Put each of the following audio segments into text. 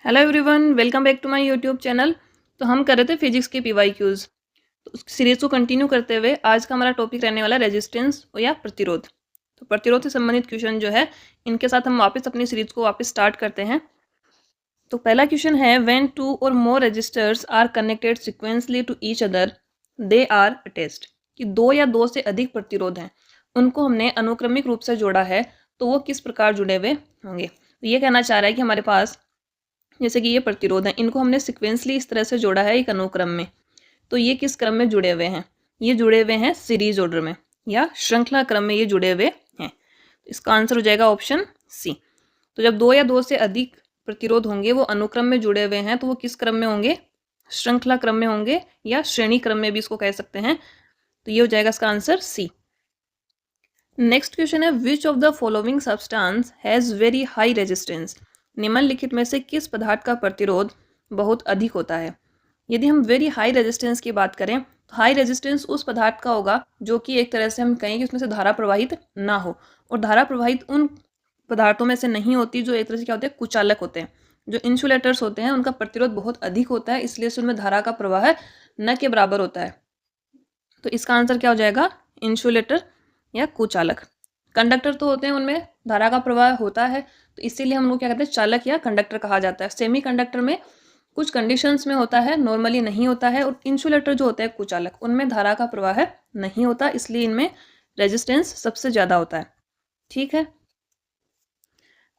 Hello everyone, welcome back to my YouTube channel. तो हम कर रहे थे फिजिक्स के पीवाईक्यूज। तो उस सीरीज को कंटिन्यू करते हुए आज का हमारा टॉपिक रहने वाला रेजिस्टेंस या प्रतिरोध। तो प्रतिरोध से संबंधित क्वेश्चन जो है इनके साथ हम वापस अपनी सीरीज को वापस स्टार्ट करते हैं। तो पहला क्वेश्चन है, व्हेन टू और more resistors are connected sequentially to each other they are attached. कि दो या दो से अधिक प्रतिरोध हैं, उनको हमने अनुक्रमिक रूप से जोड़ा है, तो वो किस प्रकार जुड़े हुए होंगे। तो ये कहना चाह रहा है कि हमारे पास जैसे कि ये प्रतिरोध है, इनको हमने सिक्वेंसली इस तरह से जोड़ा है एक अनुक्रम में। तो ये किस क्रम में जुड़े हुए हैं? ये जुड़े हुए हैं सीरीज ऑर्डर में या श्रृंखला क्रम में ये जुड़े हुए हैं। इसका आंसर हो जाएगा ऑप्शन सी। तो जब दो या दो से अधिक प्रतिरोध होंगे वो अनुक्रम में जुड़े हुए हैं, तो वो किस क्रम में होंगे? श्रृंखला क्रम में होंगे या श्रेणी क्रम में भी इसको कह सकते हैं। तो ये हो जाएगा इसका आंसर सी। नेक्स्ट क्वेश्चन है, which of the following substance has very high resistance. निम्नलिखित में से किस पदार्थ का प्रतिरोध बहुत अधिक होता है? यदि हम वेरी हाई रेजिस्टेंस की बात करें तो हाई रेजिस्टेंस उस पदार्थ का होगा जो कि एक तरह से हम कहें कि उसमें से धारा प्रवाहित ना हो। और धारा प्रवाहित उन पदार्थों में से नहीं होती जो एक तरह से क्या होते हैं, कुचालक होते हैं। जो इंसुलेटर्स होते हैं उनका प्रतिरोध बहुत अधिक होता है, इसलिए से उनमें धारा का प्रवाह न के बराबर होता है। तो इसका आंसर क्या हो जाएगा? इंसुलेटर या कुचालक। कंडक्टर तो होते हैं, उनमें धारा का प्रवाह होता है, तो इसीलिए हम लोग क्या कहते हैं, चालक या कंडक्टर कहा जाता है। सेमी कंडक्टर में कुछ कंडीशंस में होता है, नॉर्मली नहीं होता है। और इंसुलेटर जो होता है कुचालक, उनमें धारा का प्रवाह नहीं होता, इसलिए इनमें रेजिस्टेंस सबसे ज़्यादा होता है। ठीक है,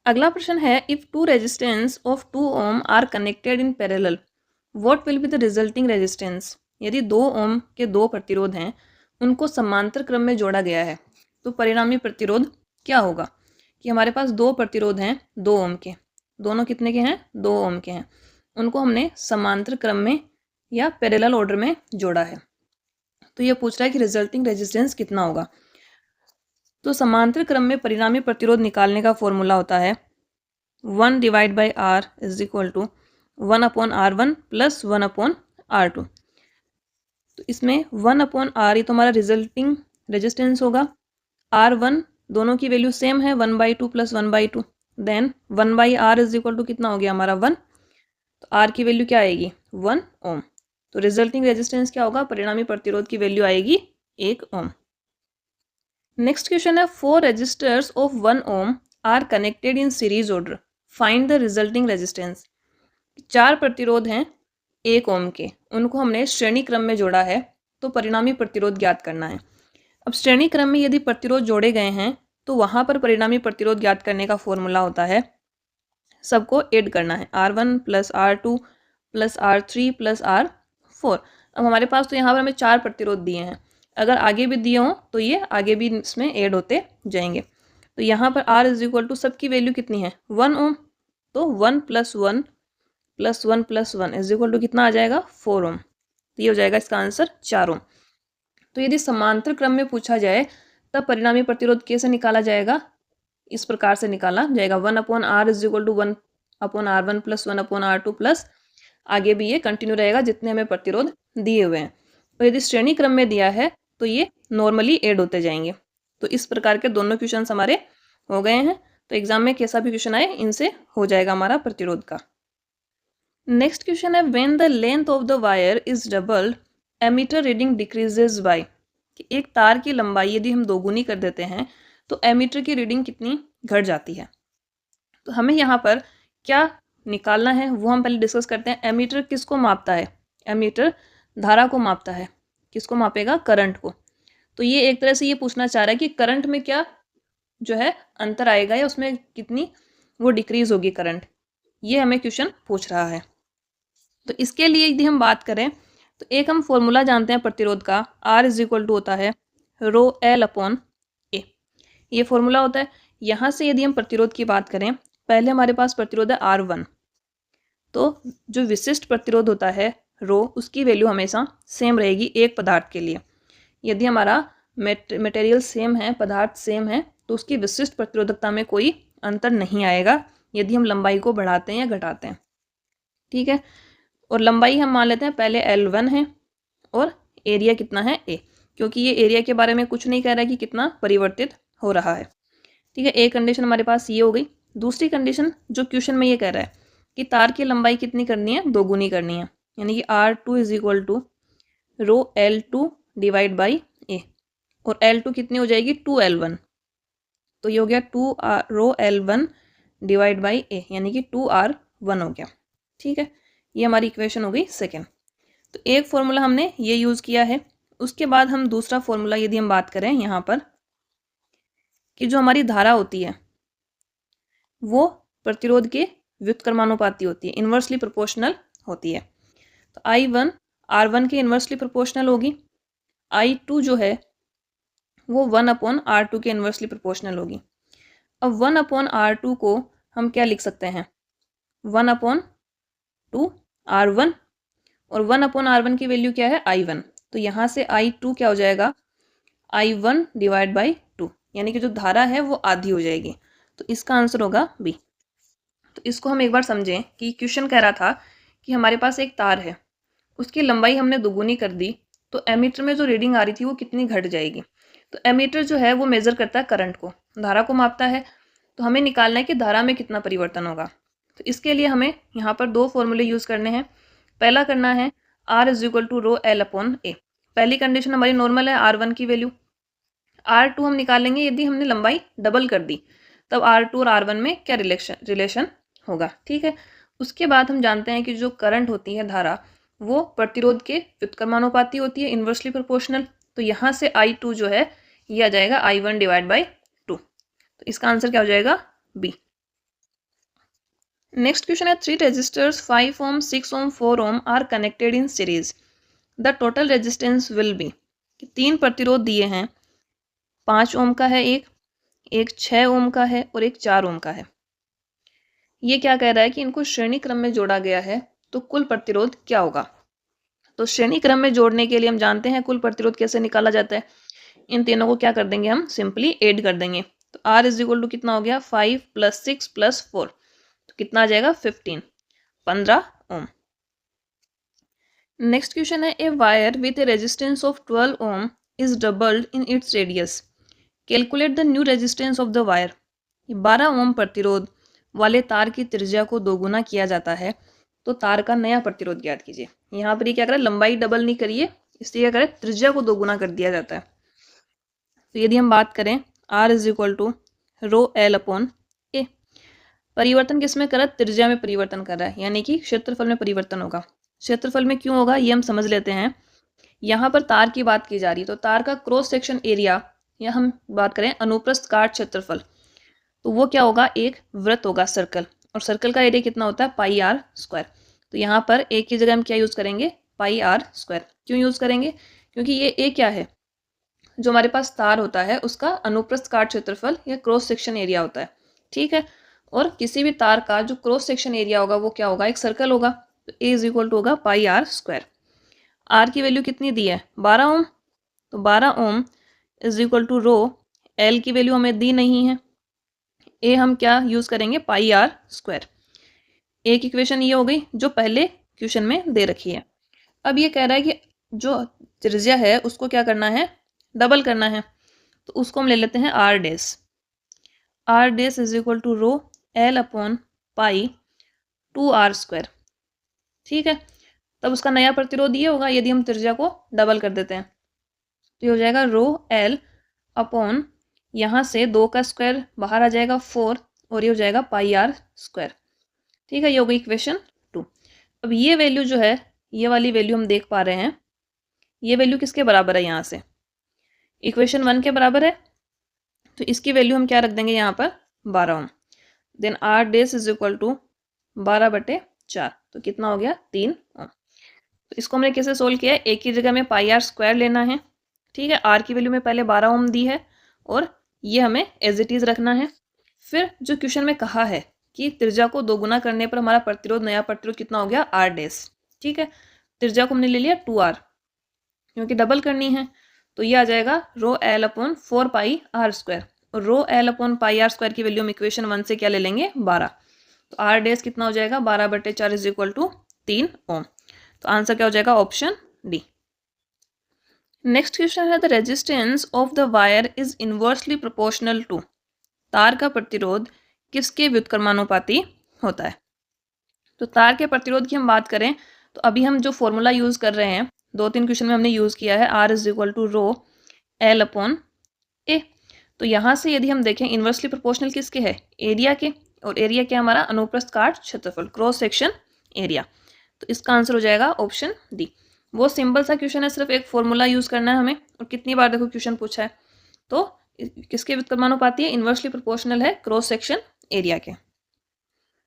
अगला प्रश्न है, if two resistance of 2 ohm are connected in parallel what will be the resulting resistance. यदि 2 ओम के दो प्रतिरोध हैं, उनको समांतर क्रम में जोड़ा गया है, तो परिणामी प्रतिरोध क्या होगा? कि हमारे पास दो प्रतिरोध हैं 2 ओम के, दोनों कितने के हैं? 2 ओम के हैं। उनको हमने समांतर क्रम में या पैरेलल ऑर्डर में जोड़ा है। तो ये पूछ रहा है कि रिजल्टिंग रेजिस्टेंस कितना होगा। तो समांतर क्रम में परिणामी प्रतिरोध निकालने का फॉर्मूला होता है 1 divide by R is equal to 1/R1 plus 1/R2। तो इसमें 1/R ये तो हमारा रिजल्टिंग रेजिस्टेंस होगा। R1 दोनों की वैल्यू सेम है, 1/2 plus 1/2। Then 1/R is equal to कितना हो गया हमारा 1। तो R की वैल्यू क्या आएगी? 1 ओम। तो रिजल्टिंग रेजिस्टेंस क्या होगा? परिणामी प्रतिरोध की वैल्यू आएगी 1 ओम। नेक्स्ट क्वेश्चन है, 4 resistors of 1 ohm are connected in series order find the resulting resistance. 4 प्रतिरोध हैं 1 ओम के, उनको हमने श्रेणी क्रम में जोड़ा है, तो परिणामी प्रतिरोध ज्ञात करना है। अब श्रेणी क्रम में यदि प्रतिरोध जोड़े गए हैं तो वहाँ पर परिणामी प्रतिरोध ज्ञात करने का फॉर्मूला होता है, सबको ऐड करना है, R1 plus R2 plus R3 plus R4। अब हमारे पास तो यहाँ पर हमें 4 प्रतिरोध दिए हैं, अगर आगे भी दिए हों तो ये आगे भी इसमें ऐड होते जाएंगे। तो यहाँ पर R इज इक्वल टू सबकी वैल्यू कितनी है? 1 ओम। तो 1 plus 1 plus 1 plus 1 is equal to कितना आ जाएगा? 4 ओम। तो ये हो जाएगा इसका आंसर 4 ओम। तो यदि समांतर क्रम में पूछा जाए तब परिणामी प्रतिरोध कैसे निकाला जाएगा? इस प्रकार से निकाला जाएगा, 1/R is equal to 1/R1 plus 1/R2 plus आगे भी ये कंटिन्यू रहेगा जितने हमें प्रतिरोध दिए हुए हैं। और यदि श्रेणी क्रम में दिया है तो ये नॉर्मली ऐड होते जाएंगे। तो इस प्रकार के दोनों क्वेश्चन हमारे हो गए हैं। तो एग्जाम में कैसा भी क्वेश्चन आए इनसे हो जाएगा हमारा प्रतिरोध का। नेक्स्ट क्वेश्चन है, when the length of the wire is doubled ammeter reading decreases by. कि एक तार की लंबाई यदि हम दोगुनी कर देते हैं तो एमीटर की रीडिंग कितनी घट जाती है। तो हमें यहाँ पर क्या निकालना है वो हम पहले डिस्कस करते हैं। एमीटर किसको मापता है? एमीटर धारा को मापता है। किसको मापेगा? करंट को। तो ये एक तरह से ये पूछना चाह रहा है कि करंट में क्या जो है अंतर आएगा या उसमें कितनी वो डिक्रीज होगी करंट, ये हमें क्वेश्चन पूछ रहा है। तो इसके लिए यदि हम बात करें तो एक हम फॉर्मूला जानते हैं प्रतिरोध का, R इज इक्वल टू होता है रो L अपॉन ए। ये फॉर्मूला होता है। यहाँ से यदि हम प्रतिरोध की बात करें, पहले हमारे पास प्रतिरोध है R1। तो जो विशिष्ट प्रतिरोध होता है रो, उसकी वैल्यू हमेशा सेम रहेगी एक पदार्थ के लिए। यदि हमारा मटेरियल सेम है, पदार्थ सेम है, तो उसकी विशिष्ट प्रतिरोधकता में कोई अंतर नहीं आएगा यदि हम लंबाई को बढ़ाते हैं या घटाते हैं। ठीक है, और लंबाई हम मान लेते हैं पहले L1 है और एरिया कितना है A, क्योंकि ये एरिया के बारे में कुछ नहीं कह रहा है कि कितना परिवर्तित हो रहा है। ठीक है, एक कंडीशन हमारे पास ये हो गई। दूसरी कंडीशन जो क्वेश्चन में ये कह रहा है कि तार की लंबाई कितनी करनी है, दोगुनी करनी है, यानी कि R2 is equal to rho L2 divide by A, और L2 कितनी हो जाएगी 2L1, तो ये हो गया 2 रो L1 डिवाइड बाई ए, यानी कि 2R1 हो गया। ठीक है, ये हमारी इक्वेशन हो गई सेकेंड। तो एक फॉर्मूला हमने ये यूज़ किया है। उसके बाद हम दूसरा फॉर्मूला यदि हम बात करें यहाँ पर कि जो हमारी धारा होती है वो प्रतिरोध के व्युत्क्रमानुपाती होती है, इन्वर्सली प्रोपोर्शनल होती है। तो I1 R1 के इन्वर्सली प्रोपोर्शनल होगी, I2 जो है वो 1/R2 के इन्वर्सली प्रोपोर्शनल होगी। अब 1/R2 को हम क्या लिख सकते हैं, 1/2R1, और 1/R1 की वैल्यू क्या है I1, तो यहाँ से I2 क्या हो जाएगा I1 डिवाइड बाई 2, यानी कि जो धारा है वो आधी हो जाएगी, तो इसका आंसर होगा बी। तो इसको हम एक बार समझें कि क्वेश्चन कह रहा था कि हमारे पास एक तार है, उसकी लंबाई हमने दुगुनी कर दी, तो एमीटर में जो रीडिंग आ रही थी वो कितनी घट जाएगी। तो एमीटर जो है वो मेज़र करता है करंट को, धारा को मापता है, तो हमें निकालना है कि धारा में कितना परिवर्तन होगा। तो इसके लिए हमें यहाँ पर दो फॉर्मूले यूज़ करने हैं। पहला करना है R is equal to rho L upon A. पहली कंडीशन हमारी नॉर्मल है R1 की वैल्यू, R2 हम निकालेंगे यदि हमने लंबाई डबल कर दी, तब R2 और R1 में क्या रिलेशन होगा। ठीक है, उसके बाद हम जानते हैं कि जो करंट होती है धारा वो प्रतिरोध के व्युत्क्रमानुपाती होती है, इन्वर्सली प्रोपोर्शनल। तो यहाँ से I2 जो है ये आ जाएगा I1 डिवाइड बाई 2, तो इसका आंसर क्या हो जाएगा बी। नेक्स्ट क्वेश्चन है 3 resistors 5 ohm 6 ohm 4 ohm are connected in series, the total resistance will be. 3 प्रतिरोध दिए हैं, 5 ओम का है एक 6 ओम का है और एक 4 ओम का है। ये क्या कह रहा है कि इनको श्रेणी क्रम में जोड़ा गया है, तो कुल प्रतिरोध क्या होगा। तो श्रेणी क्रम में जोड़ने के लिए हम जानते हैं कुल प्रतिरोध कैसे निकाला जाता है। इन तीनों को क्या कर देंगे, हम सिंपली ऐड कर देंगे। तो R इज इक्वल टू कितना हो गया 5 + 6 + 4, तो कितना आ जाएगा 15 ओम। नेक्स्ट क्वेश्चन है a wire with a resistance of 12 ohm is doubled in its radius, calculate the new resistance of the wire. 12 ohm प्रतिरोध वाले तार की त्रिज्या को दोगुना किया जाता है, तो तार का नया प्रतिरोध ज्ञात कीजिए। यहाँ पर ये क्या करें, लंबाई डबल नहीं करिए, इसलिए क्या करें त्रिज्या को दोगुना कर दिया जाता है। तो यदि हम बात करें R is equal to rho L upon A, परिवर्तन किस में कर रहा है, त्रिज्या में परिवर्तन कर रहा है, यानी कि क्षेत्रफल में परिवर्तन होगा। क्षेत्रफल में क्यों होगा ये हम समझ लेते हैं। यहाँ पर तार की बात की जा रही है, तो तार का क्रॉस सेक्शन एरिया, या हम बात करें अनुप्रस्थ काट क्षेत्रफल, तो वो क्या होगा, एक वृत्त होगा सर्कल, और सर्कल का एरिया कितना होता है πr²। तो यहाँ पर ए की जगह हम क्या यूज़ करेंगे πr²। क्यों यूज़ करेंगे, क्योंकि ये ए क्या है, जो हमारे पास तार होता है उसका अनुप्रस्थ काट क्षेत्रफल या क्रॉस सेक्शन एरिया होता है। ठीक है, और किसी भी तार का जो क्रॉस सेक्शन एरिया होगा वो क्या होगा, एक सर्कल होगा। तो ए इज इक्वल टू होगा πr²। आर की वैल्यू कितनी दी है 12 ओम, तो 12 ohm is equal to rho L की वैल्यू हमें दी नहीं है, ए हम क्या यूज़ करेंगे πr²। एक इक्वेशन ये हो गई जो पहले क्वेश्चन में दे रखी है। अब ये कह रहा है कि जो त्रिज्या है उसको क्या करना है, डबल करना है, तो उसको हम ले लेते हैं R dash is equal to rho L upon pi 2r²। ठीक है, तब उसका नया प्रतिरोध ये होगा यदि हम त्रिज्या को डबल कर देते हैं, तो ये हो जाएगा रो L अपॉन यहाँ से 2 का स्क्वायर बाहर आ जाएगा 4, और ये हो जाएगा πr²। ठीक है, ये हो गई इक्वेशन 2। अब ये वैल्यू जो है, ये वाली वैल्यू हम देख पा रहे हैं, ये वैल्यू किसके बराबर है, यहाँ से इक्वेशन 1 के बराबर है, तो इसकी वैल्यू हम क्या रख देंगे यहाँ पर 12 ohm. Then R dash is equal to 12/4, तो कितना हो गया 3 ओम। तो इसको हमने कैसे सोल्व किया है, एक की जगह में πr² लेना है। ठीक है, आर की वैल्यू में पहले 12 ओम दी है और ये हमें एज इट इज रखना है। फिर जो क्वेश्चन में कहा है कि त्रिज्या को दोगुना करने पर हमारा प्रतिरोध, नया प्रतिरोध कितना हो गया आर डैश। ठीक है, त्रिज्या को हमने ले लिया 2r, क्योंकि डबल करनी है, तो ये आ जाएगा रो L अपॉन 4πr², और रो L अपॉन πr² की वैल्यू हम इक्वेशन 1 से क्या ले लेंगे 12, तो आर डैश कितना हो जाएगा 12/4 इज इक्वल टू 3 ओम। तो आंसर क्या हो जाएगा ऑप्शन डी। नेक्स्ट क्वेश्चन है the resistance of the wire is inversely proportional to, तार का प्रतिरोध किसके व्युत्क्रमानुपाती होता है। तो तार के प्रतिरोध की हम बात करें तो अभी हम जो फॉर्मूला यूज़ कर रहे हैं 2-3 क्वेश्चन में हमने यूज़ किया है, R is equal to rho L upon A. तो यहाँ से यदि हम देखें इन्वर्सली प्रोपोर्शनल किसके है, एरिया के, और एरिया क्या हमारा अनुप्रस्थ काट क्षेत्रफल, क्रॉस सेक्शन एरिया। तो इसका आंसर हो जाएगा ऑप्शन डी। वो सिंपल सा क्वेश्चन है, सिर्फ एक फॉर्मूला यूज करना है हमें, और कितनी बार देखो क्वेश्चन पूछा है। तो किसके व्युत्क्रमानुपाती है, इन्वर्सली प्रोपोर्शनल है क्रॉस सेक्शन एरिया के।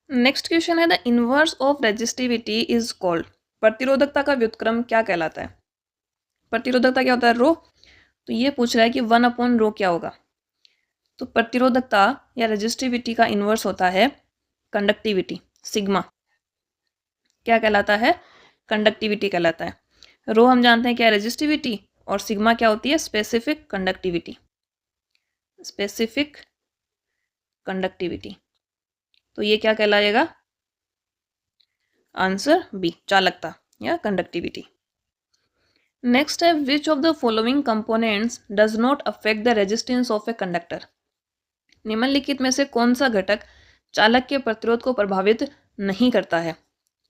नेक्स्ट क्वेश्चन है the inverse of resistivity is called. प्रतिरोधकता का व्युत्क्रम क्या कहलाता है। प्रतिरोधकता क्या होता है, रो। तो ये पूछ रहा है कि 1/रो क्या होगा। तो प्रतिरोधकता या रेजिस्टिविटी का इनवर्स होता है कंडक्टिविटी, सिग्मा। क्या कहलाता है, कंडक्टिविटी कहलाता है। रो हम जानते हैं क्या है, रेजिस्टिविटी, और सिग्मा क्या होती है, स्पेसिफिक कंडक्टिविटी। स्पेसिफिक कंडक्टिविटी, तो ये क्या कहलाएगा, आंसर बी, चालकता या कंडक्टिविटी। नेक्स्ट है which of the following components does not affect the resistance of a conductor. निम्नलिखित में से कौन सा घटक चालक के प्रतिरोध को प्रभावित नहीं करता है।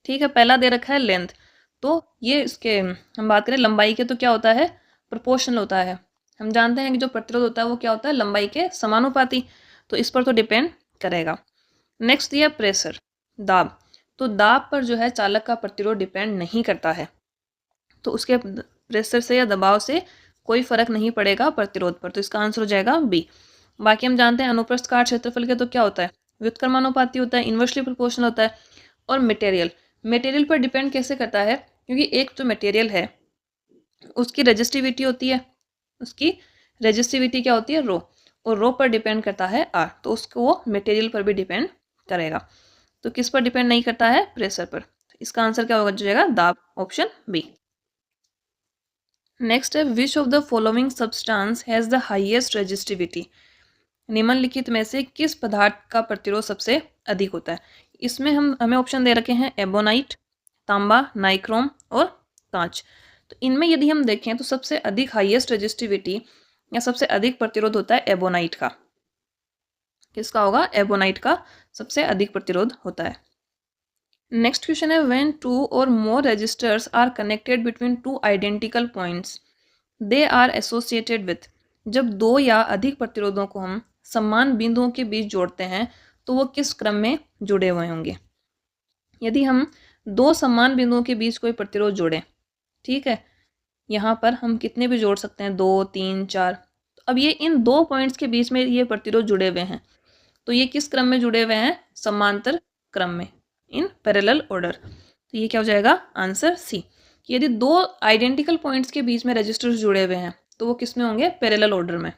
ठीक है, पहला दे रखा है लेंथ, तो ये इसके हम बात करें लंबाई के तो क्या होता है, प्रोपोर्शनल होता है। हम जानते हैं कि जो प्रतिरोध होता है वो क्या होता है, लंबाई के समानुपाती, तो इस पर तो डिपेंड करेगा। नेक्स्ट दिया प्रेशर, दाब, तो दाब पर जो है चालक का प्रतिरोध डिपेंड नहीं करता है, तो उसके प्रेशर से या दबाव से कोई फर्क नहीं पड़ेगा प्रतिरोध पर, तो इसका आंसर हो जाएगा बी। बाकी हम जानते हैं अनुप्रस्थ काट क्षेत्रफल के तो क्या होता है, व्युत्क्रमानुपाती होता है, इन्वर्सली प्रोपोर्शनल होता है। और मटेरियल पर डिपेंड कैसे करता है, क्योंकि एक जो मटेरियल है उसकी रेजिस्टिविटी होती है, उसकी रेजिस्टिविटी क्या होती है, रो, और रो पर डिपेंड करता है आर, तो उसको वो मटेरियल पर भी डिपेंड करेगा। तो किस पर डिपेंड नहीं करता है, प्रेशर पर। इसका आंसर क्या होगा, जाएगा दाब, ऑप्शन बी। नेक्स्ट है which of the following substance has the highest resistivity. निम्नलिखित में से किस पदार्थ का प्रतिरोध सबसे अधिक होता है। इसमें हमें ऑप्शन दे रखे हैं एबोनाइट, तांबा, नाइक्रोम और कांच। तो इनमें यदि हम देखें तो सबसे अधिक हाईएस्ट रेजिस्टिविटी या सबसे अधिक प्रतिरोध होता है एबोनाइट का। किसका होगा, एबोनाइट का सबसे अधिक प्रतिरोध होता है। नेक्स्ट क्वेश्चन है व्हेन 2 और more resistors are connected between 2 identical points they are associated with. जब 2 या अधिक प्रतिरोधों को हम समान बिंदुओं के बीच जोड़ते हैं तो वो किस क्रम में जुड़े हुए होंगे। यदि हम 2 समान बिंदुओं के बीच कोई प्रतिरोध जोड़ें, ठीक है, यहाँ पर हम कितने भी जोड़ सकते हैं, 2, 3, 4। तो अब ये इन 2 पॉइंट्स के बीच में ये प्रतिरोध जुड़े हुए हैं, तो ये किस क्रम में जुड़े हुए हैं, समांतर क्रम में, इन पैरेलल ऑर्डर। तो ये क्या हो जाएगा, आंसर सी। यदि 2 आइडेंटिकल पॉइंट्स के बीच में रजिस्टर्स जुड़े हुए हैं तो वो किस में होंगे, पैरेलल ऑर्डर में।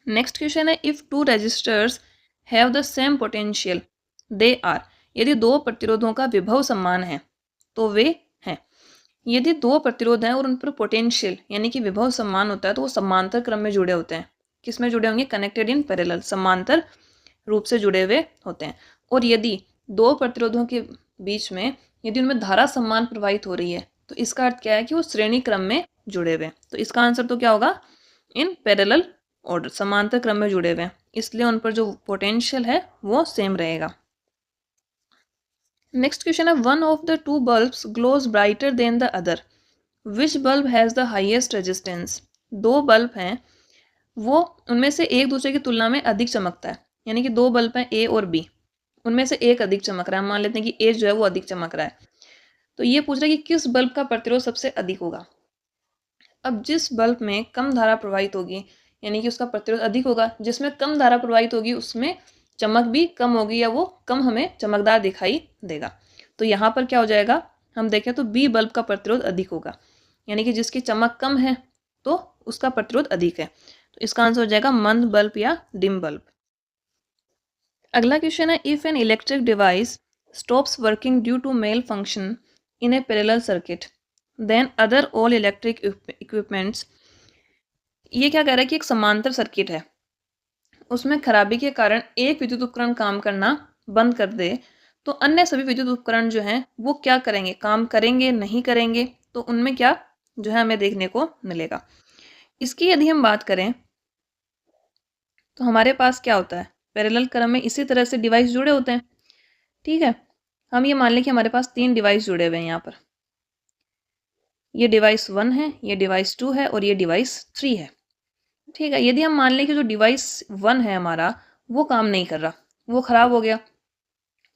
नेक्स्ट क्वेश्चन है if 2 resistors have the same potential they are. यदि 2 प्रतिरोधों का विभव समान है तो वे हैं। यदि 2 प्रतिरोध हैं और उन पर पोटेंशियल यानी कि विभव समान होता है तो वो समांतर क्रम में जुड़े होते हैं। किस में जुड़े होंगे, कनेक्टेड इन पैरेलल, समांतर रूप से जुड़े हुए होते हैं। और यदि 2 प्रतिरोधों के बीच में यदि उनमें धारा समान प्रवाहित हो रही है तो इसका अर्थ क्या है कि वो श्रेणी क्रम में जुड़े हुए। तो इसका आंसर तो क्या होगा, इन पैरेलल ऑर्डर, समांतर क्रम में जुड़े हुए हैं, इसलिए उन पर जो पोटेंशियल है वो सेम रहेगा। नेक्स्ट क्वेश्चन है one of the 2 bulbs glows brighter than the other which bulb has the highest resistance. 2 bulb हैं, वो उनमें से एक दूसरे की तुलना में अधिक चमकता है, यानी कि 2 बल्ब हैं ए और बी, उनमें से एक अधिक चमक रहा है। हम मान लेते हैं कि ए जो है वो अधिक चमक रहा है, तो ये पूछ रहा है कि किस बल्ब का प्रतिरोध सबसे अधिक होगा। अब जिस बल्ब में कम धारा प्रवाहित होगी यानी कि उसका प्रतिरोध अधिक होगा, जिसमें कम धारा प्रवाहित होगी उसमें चमक भी कम होगी या वो कम हमें चमकदार दिखाई देगा। तो यहाँ पर क्या हो जाएगा, हम देखें तो बी बल्ब का प्रतिरोध अधिक होगा, यानी कि जिसकी चमक कम है तो उसका प्रतिरोध अधिक है। तो इसका आंसर हो जाएगा मंद बल्ब या डिम बल्ब। अगला क्वेश्चन है if an electric device stops working due to malfunction in a parallel circuit then other all electric equipments. ये क्या कह रहा है कि एक समांतर सर्किट है, उसमें खराबी के कारण एक विद्युत उपकरण काम करना बंद कर दे तो अन्य सभी विद्युत उपकरण जो हैं वो क्या करेंगे, काम करेंगे नहीं करेंगे, तो उनमें क्या जो है हमें देखने को मिलेगा। इसकी यदि हम बात करें तो हमारे पास क्या होता है, पैरेलल क्रम में इसी तरह से डिवाइस जुड़े होते हैं, ठीक है। हम ये मान लें कि हमारे पास 3 डिवाइस जुड़े हुए हैं यहाँ पर। ये डिवाइस 1 है, ये डिवाइस 2 है और ये डिवाइस 3 है। ठीक है, यदि हम मान लें कि जो डिवाइस 1 है हमारा वो काम नहीं कर रहा, वो ख़राब हो गया,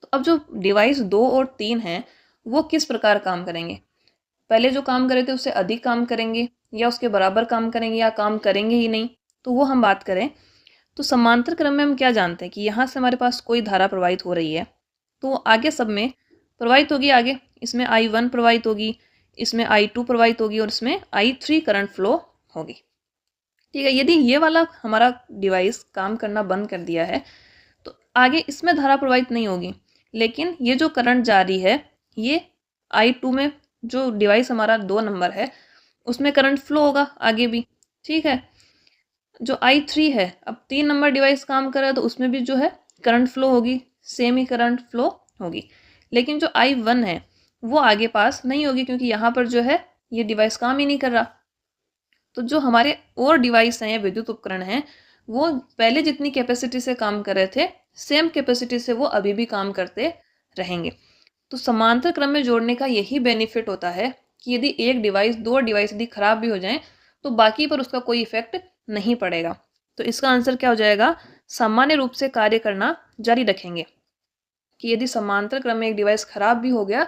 तो अब जो डिवाइस 2 और 3 हैं वो किस प्रकार काम करेंगे? पहले जो काम कर रहे थे उससे अधिक काम करेंगे या उसके बराबर काम करेंगे या काम करेंगे ही नहीं? तो वो हम बात करें तो समांतर क्रम में हम क्या जानते हैं कि यहाँ से हमारे पास कोई धारा प्रवाहित हो रही है तो आगे सब में प्रवाहित होगी। आगे इसमें I1 प्रवाहित होगी, इसमें I2 प्रवाहित होगी और इसमें I3 करंट फ्लो होगी। ठीक है, यदि ये वाला हमारा डिवाइस काम करना बंद कर दिया है तो आगे इसमें धारा प्रवाहित नहीं होगी, लेकिन ये जो करंट जारी है ये I2 में, जो डिवाइस हमारा 2 नंबर है उसमें करंट फ्लो होगा आगे भी। ठीक है, जो I3 है, अब 3 नंबर डिवाइस काम कर रहा है तो उसमें भी जो है करंट फ्लो होगी, सेम ही करंट फ्लो होगी। लेकिन जो I1 है वो आगे पास नहीं होगी क्योंकि यहाँ पर जो है ये डिवाइस काम ही नहीं कर रहा। तो जो हमारे और डिवाइस हैं या विद्युत उपकरण हैं वो पहले जितनी कैपेसिटी से काम कर रहे थे सेम कैपेसिटी से वो अभी भी काम करते रहेंगे। तो समांतर क्रम में जोड़ने का यही बेनिफिट होता है कि यदि एक डिवाइस, दो डिवाइस यदि खराब भी हो जाए तो बाकी पर उसका कोई इफेक्ट नहीं पड़ेगा। तो इसका आंसर क्या हो जाएगा? सामान्य रूप से कार्य करना जारी रखेंगे। कि यदि समांतर क्रम में एक डिवाइस खराब भी हो गया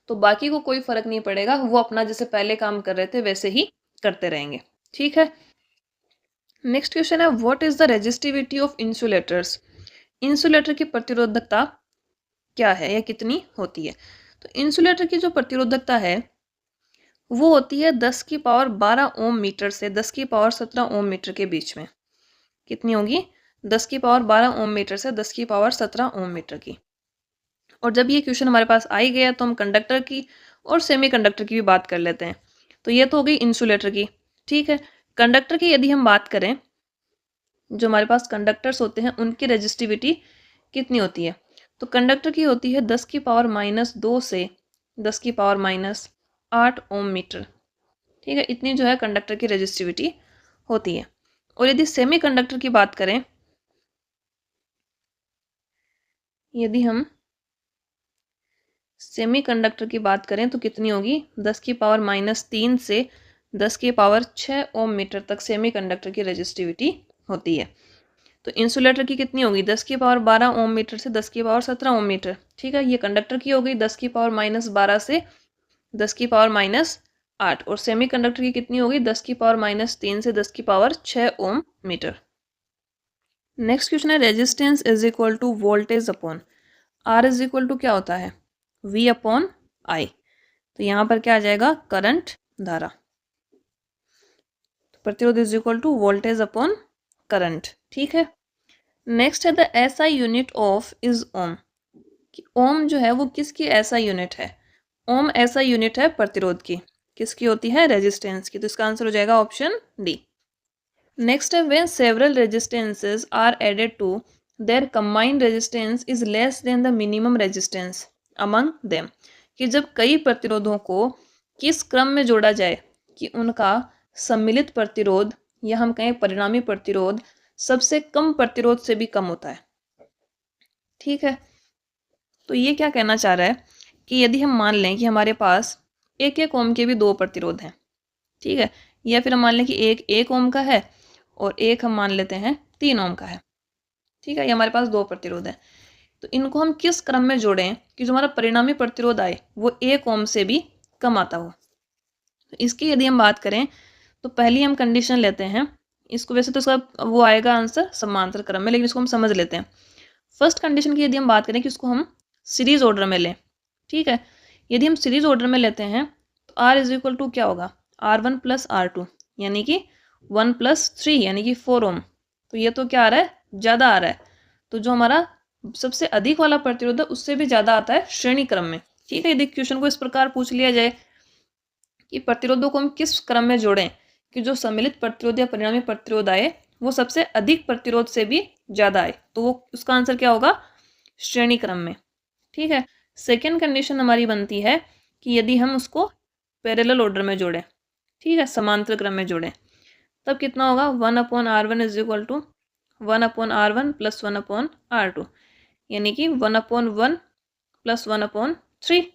तो बाकी को कोई फर्क नहीं पड़ेगा, वो अपना जैसे पहले काम कर रहे थे वैसे ही करते रहेंगे। ठीक है, नेक्स्ट क्वेश्चन है what is the resistivity of insulators? Insulator की प्रतिरोधकता क्या है या कितनी होती है? तो इंसुलेटर की जो प्रतिरोधकता है वो होती है 10 की पावर 12 ओम मीटर से 10 की पावर 17 ओम मीटर के बीच में। कितनी होगी? 10 की पावर 12 ओम मीटर से 10 की पावर 17 ओम मीटर की। और जब ये क्वेश्चन हमारे पास आ ही गया तो हम कंडक्टर की और सेमीकंडक्टर की भी बात कर लेते हैं। तो ये तो हो गई इंसुलेटर की। ठीक है, कंडक्टर की यदि हम बात करें, जो हमारे पास कंडक्टर्स होते हैं उनकी रेजिस्टिविटी कितनी होती है? तो कंडक्टर की होती है 10 की पावर -2 से 10 की पावर -8 ओम मीटर। ठीक है, इतनी जो है कंडक्टर की रेजिस्टिविटी होती है। और यदि सेमीकंडक्टर की बात करें, यदि हम सेमीकंडक्टर की बात करें तो कितनी होगी? 10 की पावर -3 से 10 की पावर 6 ओम मीटर तक सेमीकंडक्टर की रेजिस्टिविटी होती है। तो इंसुलेटर की कितनी होगी? 10 की पावर 12 ओम मीटर से 10 की पावर 17 ओम मीटर। ठीक है, ये कंडक्टर की हो गई 10 की पावर -12 से 10 की पावर -8। और सेमीकंडक्टर की कितनी होगी? 10 की पावर -3 से 10 की power 6 ohm meter. Next question है resistance is equal to voltage upon R is equal to क्या होता है? V upon I. तो यहाँ पर क्या आ जाएगा? करंट, धारा। तो प्रतिरोध is equal to voltage upon current. ठीक है, नेक्स्ट है the SI unit of is ohm. Ohm जो है वो किसकी SI यूनिट है? ओम SI यूनिट है प्रतिरोध की। किसकी होती है? रेजिस्टेंस की। तो इसका आंसर हो जाएगा ऑप्शन डी। नेक्स्ट है when several resistances are added to their combined resistance is less than the minimum resistance among them. कि जब कई प्रतिरोधों को किस क्रम में जोड़ा जाए कि उनका सम्मिलित प्रतिरोध या हम कहें परिणामी प्रतिरोध सबसे कम प्रतिरोध से भी कम होता है। ठीक है, तो ये क्या कहना चाह रहा है कि यदि हम मान लें कि हमारे पास 1-1 ओम के भी 2 प्रतिरोध हैं। ठीक है, या फिर हम मान लें कि एक 1 ओम का है और एक हम मान लेते हैं 3 ओम का है। ठीक है, ये हमारे पास 2 प्रतिरोध हैं। तो इनको हम किस क्रम में जोड़ें कि जो हमारा परिणामी प्रतिरोध आए वो 1 ओम से भी कम आता हो? तो इसकी यदि हम बात करें तो पहली हम कंडीशन लेते हैं इसको, वैसे तो इसका वो आएगा आंसर समांतर क्रम में, लेकिन इसको हम समझ लेते हैं। फर्स्ट कंडीशन की यदि हम बात करें कि उसको हम सीरीज ऑर्डर में लें। ठीक है, यदि हम सीरीज ऑर्डर में लेते हैं तो R इज इक्वल टू क्या होगा? R1 + R2 यानी कि 1 + 3 यानी कि 4 ओम। तो ये तो क्या आ रहा है? ज़्यादा आ रहा है। तो जो हमारा सबसे अधिक वाला प्रतिरोध है उससे भी ज़्यादा आता है श्रेणी क्रम में। ठीक है, यदि क्वेश्चन को इस प्रकार पूछ लिया जाए कि प्रतिरोधों को हम किस क्रम में जोड़ें कि जो सम्मिलित प्रतिरोध या परिणामी प्रतिरोध आए वो सबसे अधिक प्रतिरोध से भी ज़्यादा आए, तो वो उसका आंसर क्या होगा? श्रेणी क्रम में। ठीक है, सेकेंड कंडीशन हमारी बनती है कि यदि हम उसको पैरेलल ऑर्डर में जोड़ें, ठीक है, समांतर क्रम में जोड़ें, तब कितना होगा? 1/R1 is equal to 1/R1 + 1/R2 यानी कि 1/1 प्लस 1/3।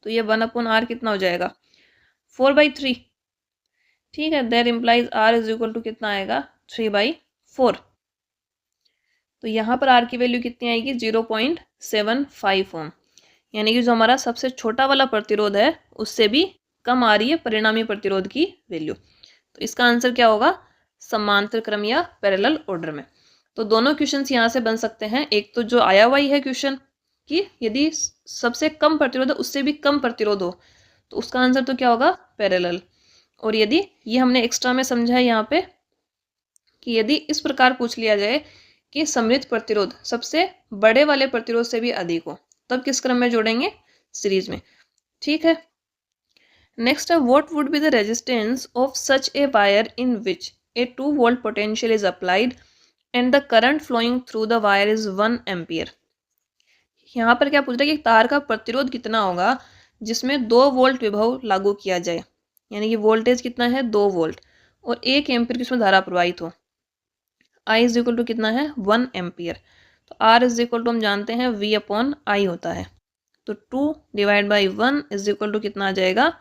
तो ये 1/r कितना हो जाएगा 4/3। ठीक है, that implies r is equal to कितना आएगा 3/4। तो यहाँ पर r की वैल्यू कितनी आएगी 0.75 ओम, यानी कि जो हमारा सबसे छोटा वाला प्रतिरोध है उससे भी कम आ रही है परिणामी प्रतिरोध की वैल्यू। तो इसका आंसर क्या होगा समांतर क्रम या पैरेलल ऑर्डर में। तो दोनों क्वेश्चंस यहाँ से बन सकते हैं। एक तो जो आया हुआ ही है क्वेश्चन कि यदि सबसे कम प्रतिरोध है उससे भी कम प्रतिरोध हो तो उसका आंसर तो क्या होगा पैरेलल। और यदि ये हमने एक्स्ट्रा में समझा है यहाँ पे कि यदि इस प्रकार पूछ लिया जाए कि समृद्ध प्रतिरोध सबसे बड़े वाले प्रतिरोध से भी अधिक हो तब किस क्रम में जोड़ेंगे सीरीज में। ठीक है, नेक्स्ट है what would be the resistance of such a wire in which a 2 volt potential is applied and the current flowing through the wire is 1 ampere. यहाँ पर क्या पूछ रहा है कि तार का प्रतिरोध कितना होगा जिसमें 2 वोल्ट विभव लागू किया जाए, यानी कि वोल्टेज कितना है 2 वोल्ट और 1 एम्पियर की उसमें धारा प्रवाहित हो। I इज इक्वल टू कितना है 1 एम्पियर। तो R इज इक्वल टू हम जानते हैं V/I होता है। तो 2 divide by 1 is equal to कितना आ जाएगा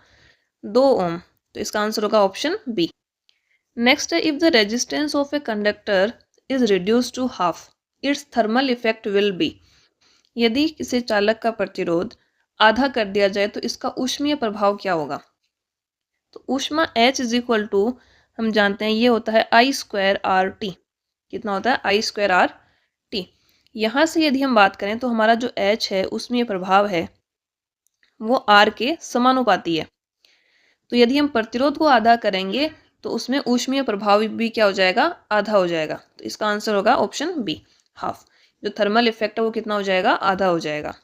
2 ओम। तो इसका आंसर होगा ऑप्शन बी। नेक्स्ट है if the resistance of a conductor is reduce to half its thermal effect will be. यदि किसी चालक का प्रतिरोध आधा कर दिया जाए तो इसका ऊष्मीय प्रभाव क्या होगा। तो ऊष्मा H इज इक्वल टू हम जानते हैं ये होता है I²RT। कितना होता है I²RT। यहाँ से यदि हम बात करें तो हमारा जो H है उसमें प्रभाव है वो R के समानुपाती है। तो यदि हम प्रतिरोध को आधा करेंगे तो उसमें ऊष्मीय प्रभाव भी क्या हो जाएगा आधा हो जाएगा। तो इसका आंसर होगा ऑप्शन बी हाफ। जो थर्मल इफेक्ट है वो कितना हो जाएगा आधा हो जाएगा।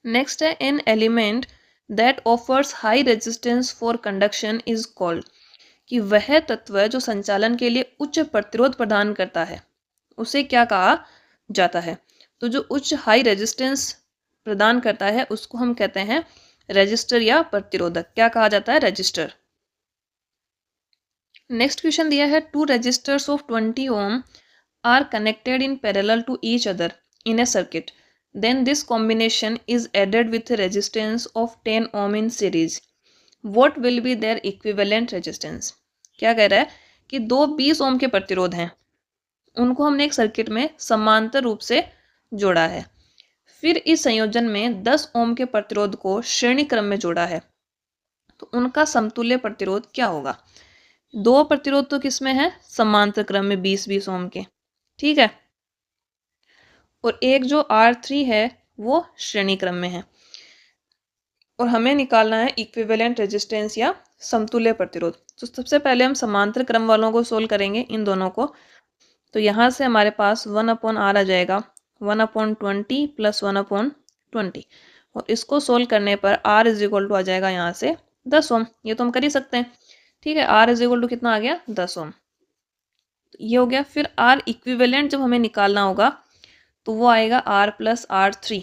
नेक्स्ट है an element that offers high resistance for conduction is called. कि वह तत्व जो संचालन के लिए उच्च प्रतिरोध प्रदान करता है उसे क्या कहा जाता है। तो जो उच्च हाई रेजिस्टेंस प्रदान करता है उसको हम कहते हैं रेजिस्टर या प्रतिरोधक। क्या कहा जाता है रेजिस्टर। नेक्स्ट क्वेश्चन दिया है 2 resistors of 20 ohm are connected in parallel to each other in a circuit then this combination is added with resistance of 10 ohm in series what will be their equivalent resistance. क्या कह रहा है कि 2 20 ओम के प्रतिरोध हैं उनको हमने एक सर्किट में समांतर रूप से जोड़ा है, फिर इस संयोजन में 10 ओम के प्रतिरोध को श्रेणी क्रम में जोड़ा है तो उनका समतुल्य प्रतिरोध क्या होगा। 2 प्रतिरोध तो किस में है समांतर क्रम में 20-20 ओम के। ठीक है, और एक जो R3 है वो श्रेणी क्रम में है और हमें निकालना है इक्विवेलेंट रेजिस्टेंस या समतुल्य प्रतिरोध। तो सबसे पहले हम समांतर क्रम वालों को सोल्व करेंगे इन दोनों को। तो यहाँ से हमारे पास 1/r आ जाएगा 1/20 प्लस 1/20 और इसको सोल्व करने पर R इज इक्वल टू आ जाएगा यहाँ से 10 ओम। ये तो हम कर ही सकते हैं। ठीक है, R इज इक्वल टू कितना आ गया 10 ओम। तो ये हो गया। फिर R इक्विवेलेंट जब हमें निकालना होगा तो वो आएगा R प्लस R3।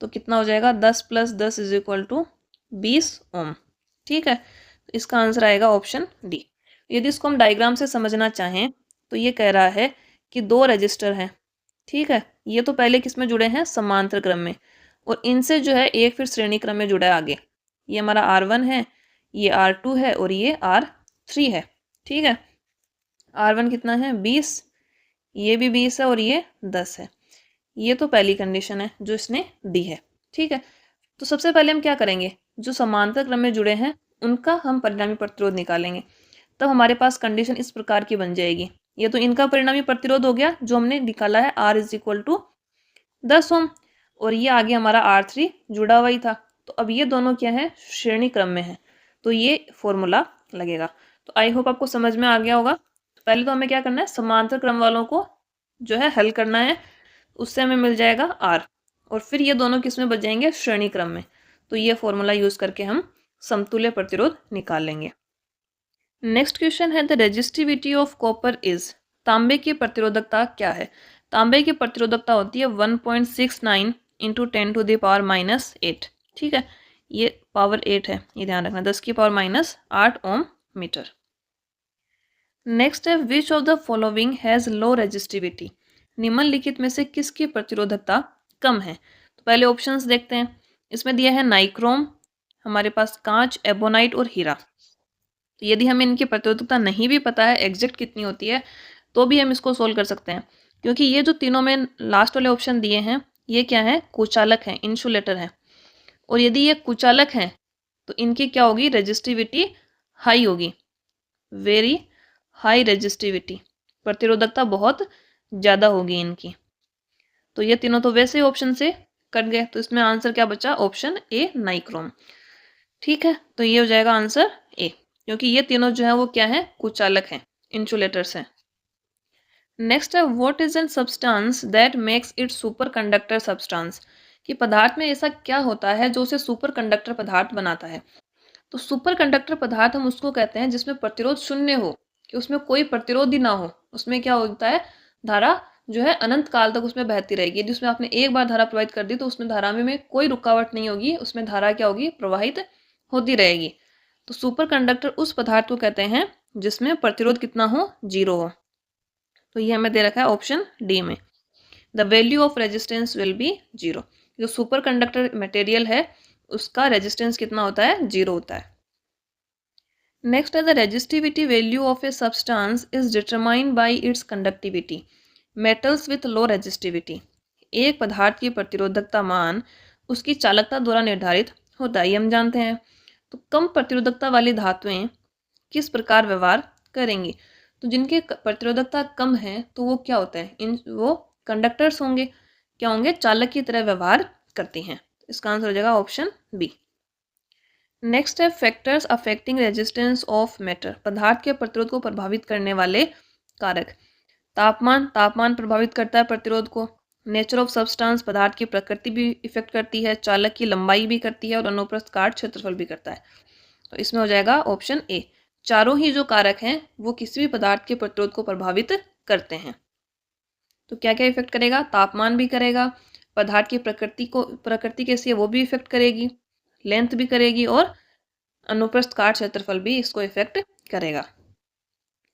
तो कितना हो जाएगा 10 प्लस 10 इज इक्वल टू 20 ओम। ठीक है, तो इसका आंसर आएगा ऑप्शन डी। यदि इसको हम डायग्राम से समझना चाहें तो ये कह रहा है कि 2 रजिस्टर हैं। ठीक है, ये तो पहले किस में जुड़े हैं समांतर क्रम में और इनसे जो है एक फिर श्रेणी क्रम में जुड़ा है आगे। ये हमारा R1 है, ये R2 है और ये R3 है। ठीक है, R1 कितना है 20, ये भी 20 है और ये 10 है। ये तो पहली कंडीशन है जो इसने दी है। ठीक है, तो सबसे पहले हम क्या करेंगे जो समांतर क्रम में जुड़े हैं उनका हम परिणामी प्रतिरोध निकालेंगे। तब हमारे पास कंडीशन इस प्रकार की बन जाएगी। ये तो इनका परिणामी प्रतिरोध हो गया जो हमने निकाला है R इज इक्वल टू 10 ओम और ये आगे हमारा R3 जुड़ा हुआ ही था। तो अब ये दोनों क्या है श्रेणी क्रम में है तो ये फॉर्मूला लगेगा। तो आई होप आपको समझ में आ गया होगा। तो पहले तो हमें क्या करना है समांतर क्रम वालों को जो है हल करना है, उससे हमें मिल जाएगा R और फिर ये दोनों किस में बच जाएंगे श्रेणी क्रम में। तो ये फॉर्मूला यूज करके हम समतुल्य प्रतिरोध निकाल लेंगे। नेक्स्ट क्वेश्चन है the resistivity of copper is. तांबे की प्रतिरोधकता क्या है। तांबे की प्रतिरोधकता होती है 1.69 इंटू 10 टू द पावर -8। ठीक है, ये पावर 8 है, ये ध्यान रखना 10 की पावर -8 ओम मीटर। नेक्स्ट है which of the following has low resistivity. निम्नलिखित में से किसकी प्रतिरोधकता कम है। तो पहले ऑप्शंस देखते हैं। इसमें दिया है नाइक्रोम, हमारे पास कांच, एबोनाइट और हीरा। तो यदि हमें इनकी प्रतिरोधकता नहीं भी पता है एग्जैक्ट कितनी होती है, तो भी हम इसको सोल्व कर सकते हैं, क्योंकि ये जो तीनों में लास्ट वाले ऑप्शन दिए हैं ये क्या है, कुचालक है, इंसुलेटर है। और यदि ये कुचालक है तो इनकी क्या होगी, रेजिस्टिविटी हाई होगी, वेरी हाई रेजिस्टिविटी, प्रतिरोधकता बहुत ज़्यादा होगी इनकी। तो ये तीनों तो वैसे ही ऑप्शन से कट गए, तो इसमें आंसर क्या बचा, ऑप्शन ए नाइक्रोम। ठीक है, तो ये हो जाएगा आंसर ए, क्योंकि ये तीनों जो है वो क्या है, कुचालक हैं, इंसुलेटर्स हैं। नेक्स्ट है, what is an substance that makes it super conductor substance, कि पदार्थ में ऐसा क्या होता है जो उसे सुपर कंडक्टर पदार्थ बनाता है। तो सुपर कंडक्टर पदार्थ हम उसको कहते हैं जिसमें प्रतिरोध शून्य हो, कि उसमें कोई प्रतिरोध ही ना हो। उसमें क्या होता है, धारा जो है अनंत काल तक उसमें बहती रहेगी। यदि उसमें आपने एक बार धारा प्रवाहित कर दी तो उसमें धारा में कोई रुकावट नहीं होगी, उसमें धारा क्या होगी, प्रवाहित होती रहेगी। तो सुपर कंडक्टर उस पदार्थ को कहते हैं जिसमें प्रतिरोध कितना हो, 0 हो। तो ये हमें दे रखा है ऑप्शन डी में, the value of resistance will B 0। जो सुपर कंडक्टर मटेरियल है उसका रेजिस्टेंस कितना होता है, 0 होता है। नेक्स्ट है, the resistivity value of a substance is determined by it's conductivity, metals with low resistivity. एक पदार्थ की प्रतिरोधकता मान उसकी चालकता द्वारा निर्धारित होता है, ये हम जानते हैं। तो कम प्रतिरोधकता वाली धातुएं किस प्रकार व्यवहार करेंगी, तो जिनके प्रतिरोधकता कम है तो वो क्या होता है, वो कंडक्टर्स होंगे, क्या होंगे, चालक की तरह व्यवहार करती हैं। इसका आंसर हो जाएगा ऑप्शन बी। नेक्स्ट है, factors affecting resistance of matter, पदार्थ के प्रतिरोध को प्रभावित करने वाले कारक। तापमान प्रभावित करता है प्रतिरोध को। नेचर ऑफ सब्सटेंस, पदार्थ की प्रकृति भी इफेक्ट करती है। चालक की लंबाई भी करती है और अनुप्रस्थ काट क्षेत्रफल भी करता है। तो इसमें हो जाएगा ऑप्शन ए। चारों ही जो कारक हैं वो किसी भी पदार्थ के प्रतिरोध को प्रभावित करते हैं। तो क्या क्या इफेक्ट करेगा, तापमान भी करेगा, पदार्थ की प्रकृति कैसी है वो भी इफेक्ट करेगी, लेंथ भी करेगी, और अनुप्रस्थ काट क्षेत्रफल भी इसको इफेक्ट करेगा।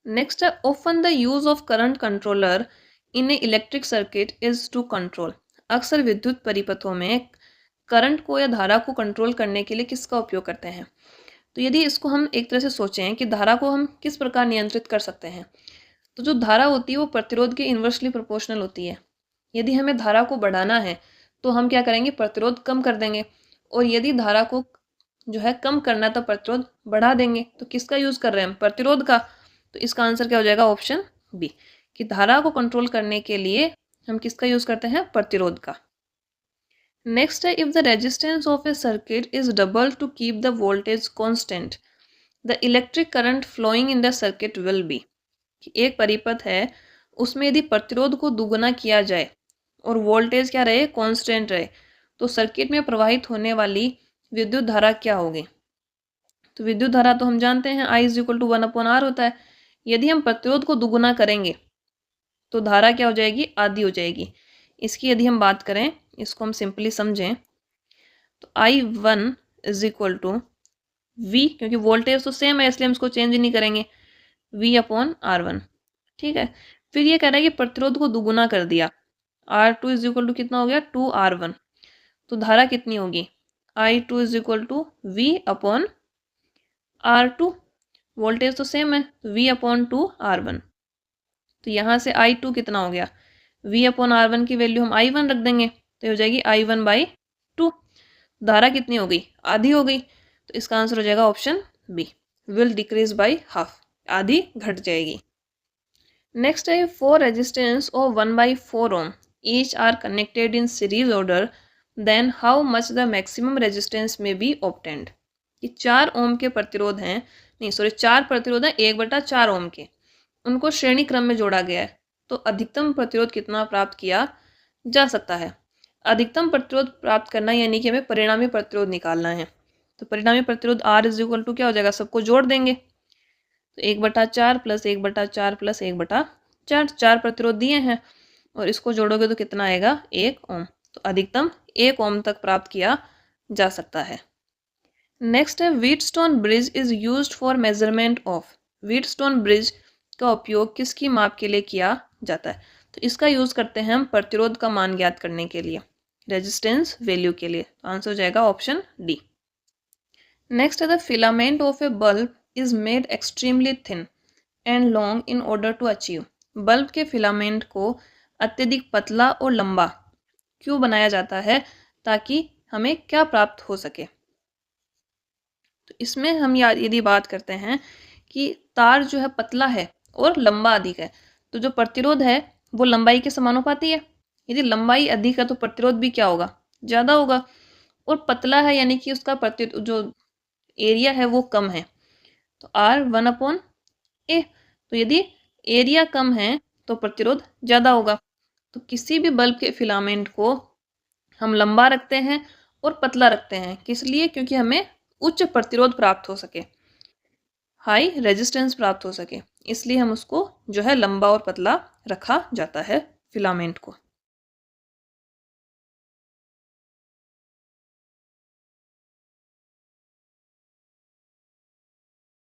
नेक्स्ट है, often the use of current controller in a electric circuit is to control, अक्सर विद्युत परिपथों में करंट को या धारा को कंट्रोल करने के लिए किसका उपयोग करते हैं। तो यदि इसको हम एक तरह से सोचें कि धारा को हम किस प्रकार नियंत्रित कर सकते हैं, तो जो धारा होती है वो प्रतिरोध के इन्वर्सली प्रोपोर्शनल होती है। यदि हमें धारा को बढ़ाना है तो हम क्या करेंगे, प्रतिरोध कम कर देंगे, और यदि धारा को जो है कम करना तो प्रतिरोध बढ़ा देंगे। तो किसका यूज कर रहे हैं हम, प्रतिरोध का। तो इसका आंसर क्या हो जाएगा, ऑप्शन बी, कि धारा को कंट्रोल करने के लिए हम किसका यूज करते हैं, प्रतिरोध का। नेक्स्ट है, if the resistance of a circuit is double to keep the voltage constant, the electric current flowing in the circuit will be, एक परिपथ है उसमें यदि प्रतिरोध को दुगुना किया जाए और वोल्टेज क्या रहे, कांस्टेंट रहे, तो सर्किट में प्रवाहित होने वाली विद्युत धारा क्या होगी। तो विद्युत धारा तो हम जानते हैं I is equal to 1/R होता है। यदि हम प्रतिरोध को दुगुना करेंगे तो धारा क्या हो जाएगी, आधी हो जाएगी। इसकी यदि हम बात करें, इसको हम सिंपली समझें, तो I1 is equal to V, क्योंकि वोल्टेज तो सेम है इसलिए हम इसको चेंज नहीं करेंगे, V/R1। ठीक है, फिर ये कह रहा है कि प्रतिरोध को दुगुना कर दिया, R2 इज इक्वल टू कितना हो गया, 2R1। तो धारा कितनी होगी, I2 is equal to V/R2, voltage तो सेम है, V/2R1। तो यहाँ से I2 कितना हो गया, V/R1 की वैल्यू हम I1 रख देंगे, तो हो जाएगी I1/2। धारा कितनी हो गई, आधी हो गई। तो इसका आंसर हो जाएगा option B, will decrease by half, आधी घट जाएगी। नेक्स्ट है, 4 रेजिस्टेंस और 1/4 ohm each are connected in series order, then how much the maximum resistance में बी ऑब्टेन्ड। कि 4 ओम के प्रतिरोध हैं, नहीं सॉरी 4 प्रतिरोध हैं 1/4 ओम के, उनको श्रेणी क्रम में जोड़ा गया है, तो अधिकतम प्रतिरोध कितना प्राप्त किया जा सकता है। अधिकतम प्रतिरोध प्राप्त करना यानी कि हमें परिणामी प्रतिरोध निकालना है। तो परिणामी प्रतिरोध R इज इक्वल टू क्या हो जाएगा, सबको जोड़ देंगे, तो 1/4 प्लस 1/4 प्लस 1/4, 4 प्रतिरोध दिए हैं और इसको जोड़ोगे तो कितना आएगा, 1 ओम। तो अधिकतम 1 ओम तक प्राप्त किया जा सकता है। नेक्स्ट है, Wheatstone bridge is used for measurement of, Wheatstone bridge का उपयोग किसकी माप के लिए किया जाता है। तो इसका यूज करते हैं हम प्रतिरोध का मान ज्ञात करने के लिए। रेजिस्टेंस वैल्यू के लिए। तो आंसर हो जाएगा ऑप्शन डी। नेक्स्ट है the filament of a bulb is made extremely thin and long in order to achieve. Bulb के फिलामेंट को अत्यधिक पतला और लंबा क्यों बनाया जाता है ताकि हमें क्या प्राप्त हो सके। तो इसमें हम यदि बात करते हैं कि तार जो है पतला है और लंबा अधिक है, तो जो प्रतिरोध है वो लंबाई के समानुपाती है। यदि लंबाई अधिक है तो प्रतिरोध भी क्या होगा, ज़्यादा होगा। और पतला है यानी कि उसका जो एरिया है वो कम है, तो R 1/A। तो यदि एरिया कम है तो प्रतिरोध ज़्यादा होगा। तो किसी भी बल्ब के फिलामेंट को हम लंबा रखते हैं और पतला रखते हैं, किस लिए? क्योंकि हमें उच्च प्रतिरोध प्राप्त हो सके, हाई रेजिस्टेंस प्राप्त हो सके, इसलिए हम उसको जो है लंबा और पतला रखा जाता है फिलामेंट को।